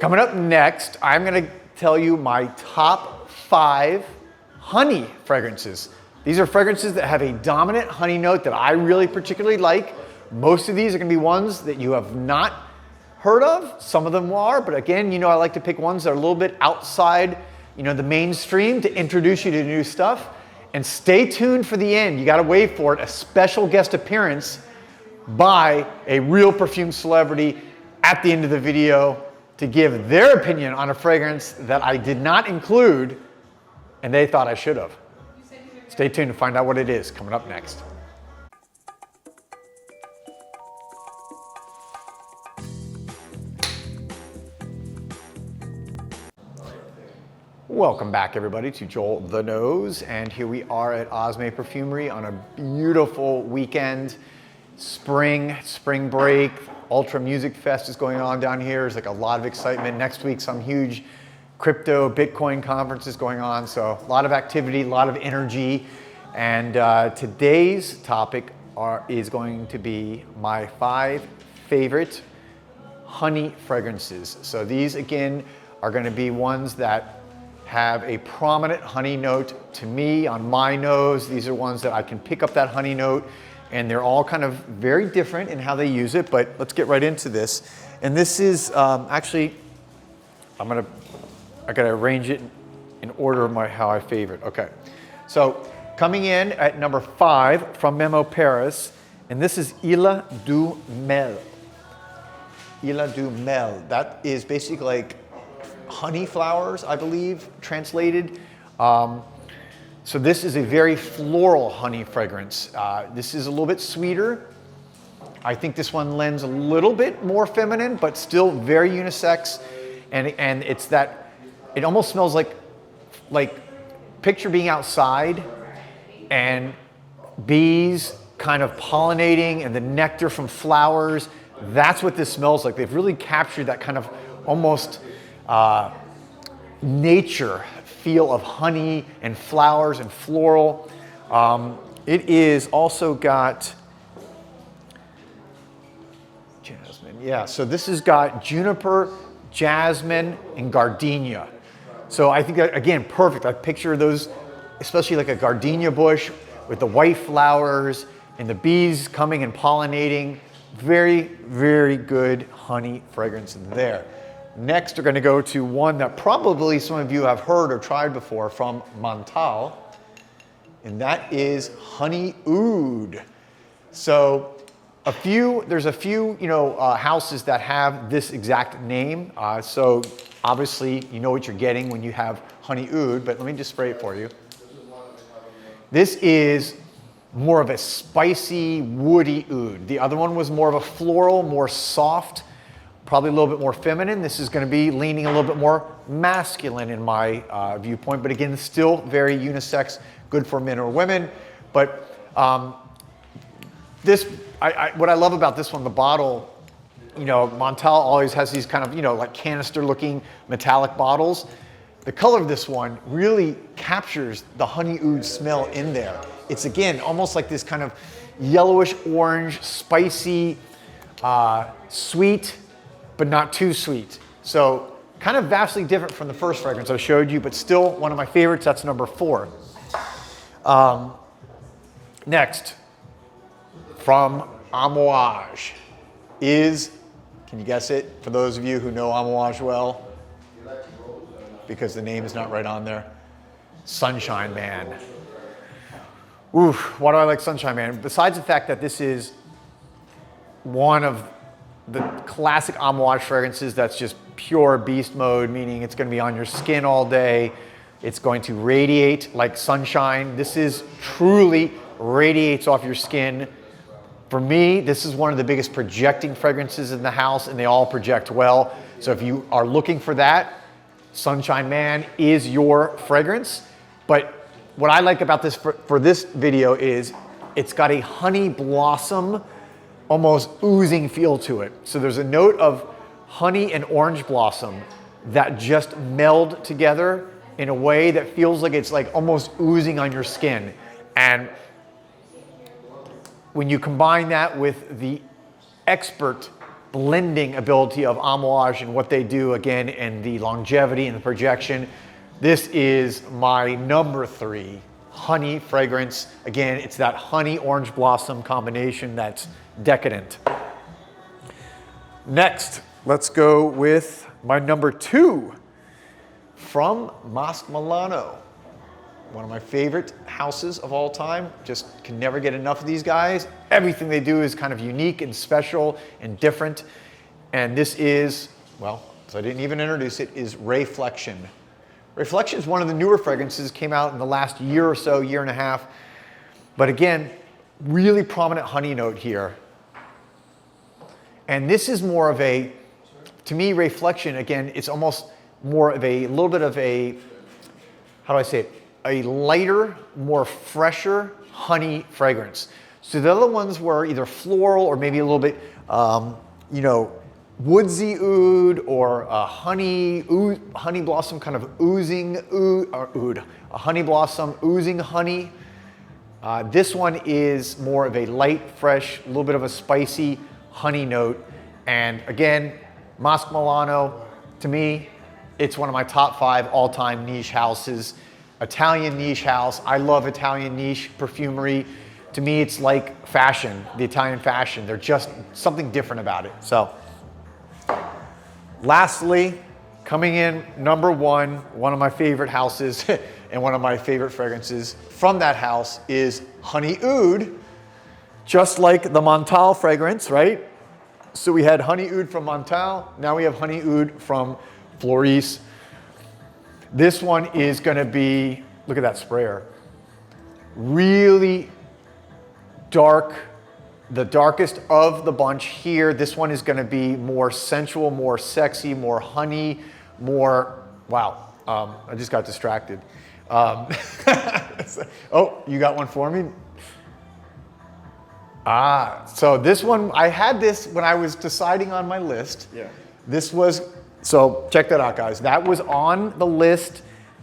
Coming up next, I'm gonna tell you my top 5 honey fragrances. These are fragrances that have a dominant honey note that I really particularly like. Most of these are gonna be ones that you have not heard of. Some of them are, but again, you know, I like to pick ones that are a little bit outside, you know, the mainstream to introduce you to new stuff. And stay tuned for the end. You gotta wait for it, a special guest appearance by a real perfume celebrity at the end of the video to give their opinion on a fragrance that I did not include and they thought I should have. Stay tuned to find out what it is coming up next. Welcome back everybody to Joel the Nose, and here we are at Osme Perfumery on a beautiful weekend. Spring break, Ultra Music Fest is going on down here. There's like a lot of excitement. Next week, some huge crypto Bitcoin conference is going on. So a lot of activity, a lot of energy. And today's topic is going to be my 5 favorite honey fragrances. So these again are going to be ones that have a prominent honey note to me on my nose. These are ones that I can pick up that honey note, and they're all kind of very different in how they use it, but let's get right into this. And this is actually, I gotta arrange it in order of how I favorite. Okay, so coming in at number 5 from Memo Paris, and this is Île du Mel. Île du Mel, that is basically like honey flowers, I believe, translated. So this is a very floral honey fragrance. This is a little bit sweeter. I think this one lends a little bit more feminine, but still very unisex. And it's that, it almost smells like picture being outside and bees kind of pollinating and the nectar from flowers. That's what this smells like. They've really captured that kind of almost nature feel of honey and flowers and floral. It is also got jasmine. Yeah, so this has got juniper, jasmine, and gardenia. So I think that, again, perfect. I picture those, especially like a gardenia bush with the white flowers and the bees coming and pollinating. Very, very good honey fragrance there. Next, we're going to go to one that probably some of you have heard or tried before from Montblanc, and that is Honey Oud. So there's a few houses that have this exact name. So obviously you know what you're getting when you have Honey Oud, but let me just spray it for you. This is more of a spicy, woody oud. The other one was more of a floral, more soft, probably a little bit more feminine. This is going to be leaning a little bit more masculine in my viewpoint, but again, still very unisex, good for men or women. But what I love about this one, the bottle, you know, Montblanc always has these kind of, you know, like canister looking metallic bottles. The color of this one really captures the honey oud smell in there. It's again, almost like this kind of yellowish orange, spicy, sweet, but not too sweet. So kind of vastly different from the first fragrance I showed you, but still one of my favorites. That's number 4. Next, from Amouage is, can you guess it? For those of you who know Amouage well, because the name is not right on there, Sunshine Man. Oof, why do I like Sunshine Man? Besides the fact that this is one of the classic Amouage fragrances that's just pure beast mode, meaning it's going to be on your skin all day. It's going to radiate like sunshine. This is truly radiates off your skin. For me, this is one of the biggest projecting fragrances in the house, and they all project well. So if you are looking for that, Sunshine Man is your fragrance. But what I like about this for this video is it's got a honey blossom, almost oozing feel to it. So there's a note of honey and orange blossom that just meld together in a way that feels like it's like almost oozing on your skin. And when you combine that with the expert blending ability of Amouage and what they do again, and the longevity and the projection. This is my number 3 honey fragrance. Again, it's that honey orange blossom combination that's decadent. Next, let's go with my number 2 from Masque Milano. One of my favorite houses of all time. Just can never get enough of these guys. Everything they do is kind of unique and special and different. And this is, well, so I didn't even introduce it, is Reflection. Reflection is one of the newer fragrances, came out in the last year or so, year and a half. But again, really prominent honey note here. And this is more of a, to me, Reflection, again, it's almost more of a little bit of a, how do I say it? A lighter, more fresher honey fragrance. So the other ones were either floral or maybe a little bit, you know, woodsy oud or honey blossom kind of oozing oud, a honey blossom oozing honey. This one is more of a light, fresh, a little bit of a spicy honey note. And again, Masque Milano, to me, it's one of my top 5 all-time niche houses. Italian niche house. I love Italian niche perfumery. To me, it's like fashion, the Italian fashion. There's just something different about it. So, lastly, coming in number 1, one of my favorite houses and one of my favorite fragrances from that house is Honey Oud, just like the Montal fragrance, right? So we had Honey Oud from Montal. Now we have Honey Oud from Floris. This one is going to be, look at that sprayer, really dark, the darkest of the bunch here. This one is going to be more sensual, more sexy, more honey, more, wow, I just got distracted. Oh, you got one for me? So this one, I had this when I was deciding on my list. Yeah. This was, so check that out, guys. That was on the list.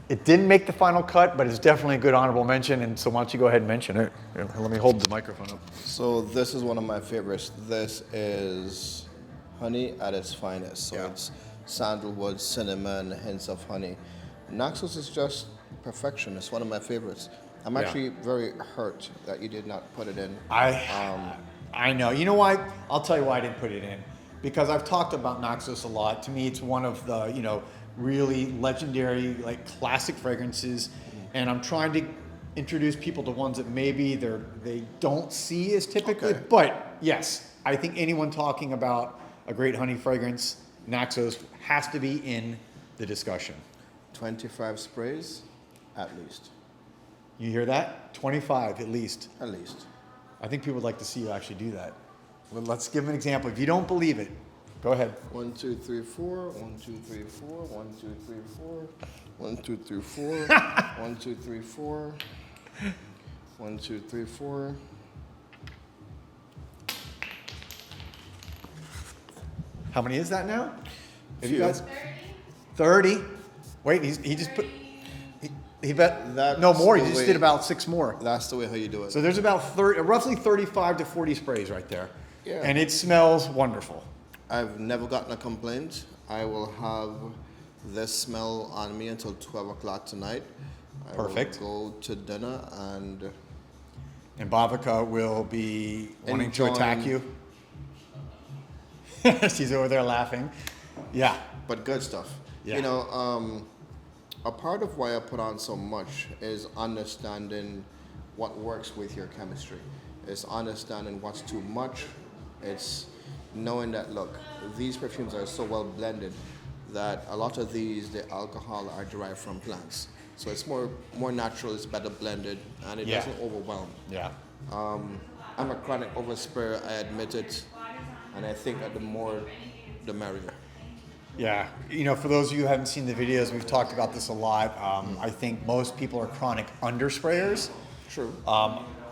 It didn't make the final cut, but it's definitely a good honorable mention. And so why don't you go ahead and mention it? Here, let me hold the microphone up. So this is one of my favorites. This is honey at its finest. So it's sandalwood, cinnamon, hints of honey. Naxos is just perfection. It's one of my favorites. I'm actually very hurt that you did not put it in. I know. You know why? I'll tell you why I didn't put it in. Because I've talked about Naxos a lot. To me, it's one of the, you know, really legendary, like classic fragrances. And I'm trying to introduce people to ones that maybe they don't see as typically. Okay. But yes, I think anyone talking about a great honey fragrance, Naxos has to be in the discussion. 25 sprays, at least. You hear that? 25 at least. At least. I think people would like to see you actually do that. Well, let's give an example. If you don't believe it, go ahead. 1, 2, 3, 4. 1, 2, 3, 4. 1, 2, 3, 4. 1, 2, 3, 4. 1, 2, 3, 4. 1, 2, 3, 4. How many is that now? Have you guys? 30. Wait, he just put. He bet that no more. He just did about 6 more. That's the way how you do it. So there's about roughly 35 to 40 sprays right there. Yeah. And it smells wonderful. I've never gotten a complaint. I will have this smell on me until 12 o'clock tonight. Perfect. I will go to dinner and Bhavika will be wanting to attack you. She's over there laughing. Yeah. But good stuff. Yeah. You know, a part of why I put on so much is understanding what works with your chemistry. It's understanding what's too much. It's knowing that, look, these perfumes are so well blended that a lot of these, the alcohol are derived from plants. So it's more natural, it's better blended, and it doesn't overwhelm. Yeah. I'm a chronic oversprayer, I admit it, and I think that the more, the merrier. Yeah, you know, for those of you who haven't seen the videos, we've talked about this a lot. I think most people are chronic undersprayers. True.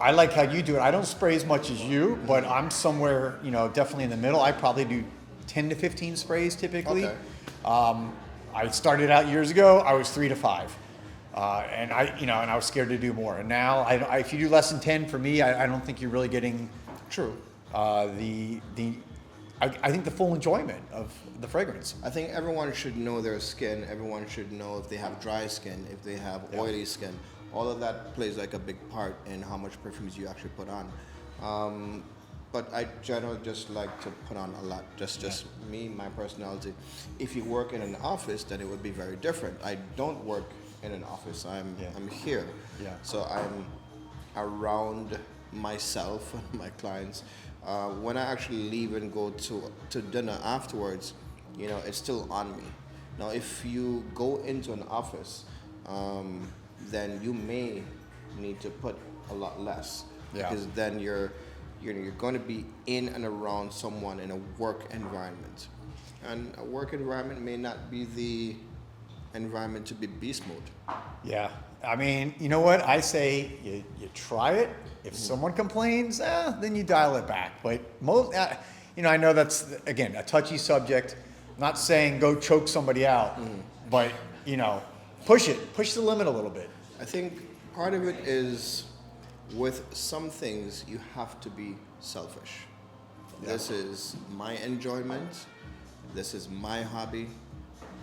I like how you do it. I don't spray as much as you, but I'm somewhere, you know, definitely in the middle. I probably do 10 to 15 sprays typically. Okay. I started out years ago, I was 3 to 5. And I was scared to do more. And now, if you do less than 10, for me, I don't think you're really getting true the I think the full enjoyment of the fragrance. I think everyone should know their skin. Everyone should know if they have dry skin, if they have oily skin. All of that plays like a big part in how much perfumes you actually put on. But I generally just like to put on a lot. Just me, my personality. If you work in an office, then it would be very different. I don't work in an office. I'm here. Yeah. So I'm around myself and my clients. When I actually leave and go to dinner afterwards, you know, it's still on me. Now, if you go into an office, then you may need to put a lot less, because then you're going to be in and around someone in a work environment, and a work environment may not be the environment to be beast mode. Yeah, I mean, you know what? I say you try it. If someone complains, then you dial it back. But most, you know, I know that's, again, a touchy subject. I'm not saying go choke somebody out, but, you know, push the limit a little bit. I think part of it is, with some things you have to be selfish. This is my enjoyment. This is my hobby.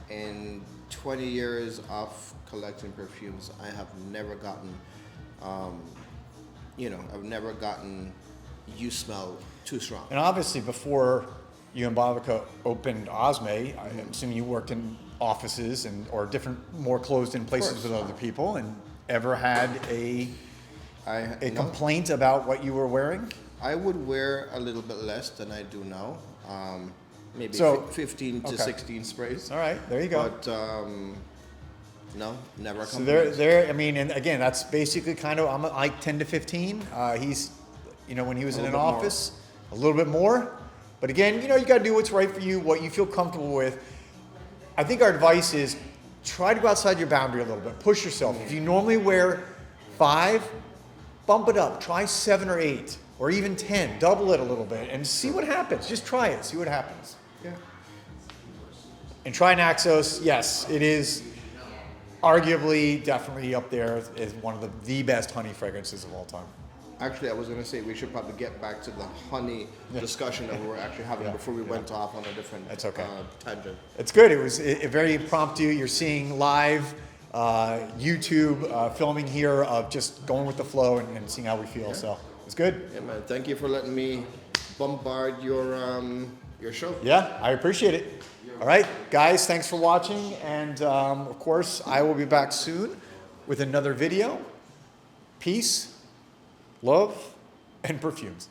In 20 years of collecting perfumes, I have never gotten, I've never gotten you smell too strong. And obviously, before you and Babica opened Osme, I'm assuming you worked in offices or different, more closed-in places with other people, and ever had a complaint about what you were wearing? I would wear a little bit less than I do now. Maybe 15 to 16 sprays. All right, there you go. But no, never. So there. I mean, and again, that's basically kind of, I'm like 10 to 15. He's, you know, when he was in an office, a little bit more. But again, you know, you got to do what's right for you, what you feel comfortable with. I think our advice is try to go outside your boundary a little bit. Push yourself. If you normally wear 5, bump it up. Try 7 or 8, or even 10. Double it a little bit and see what happens. Just try it. See what happens. Yeah. And try Naxos. Yes, it is arguably, definitely up there as one of the best honey fragrances of all time. Actually, I was going to say we should probably get back to the honey discussion that we were actually having before we went off on a different tangent. It's good. It was very impromptu. You're seeing live YouTube filming here of just going with the flow and seeing how we feel. So it's good. Yeah, man. Thank you for letting me bombard your show. Yeah, I appreciate it. All right, guys, thanks for watching. And of course, I will be back soon with another video. Peace, love, and perfumes.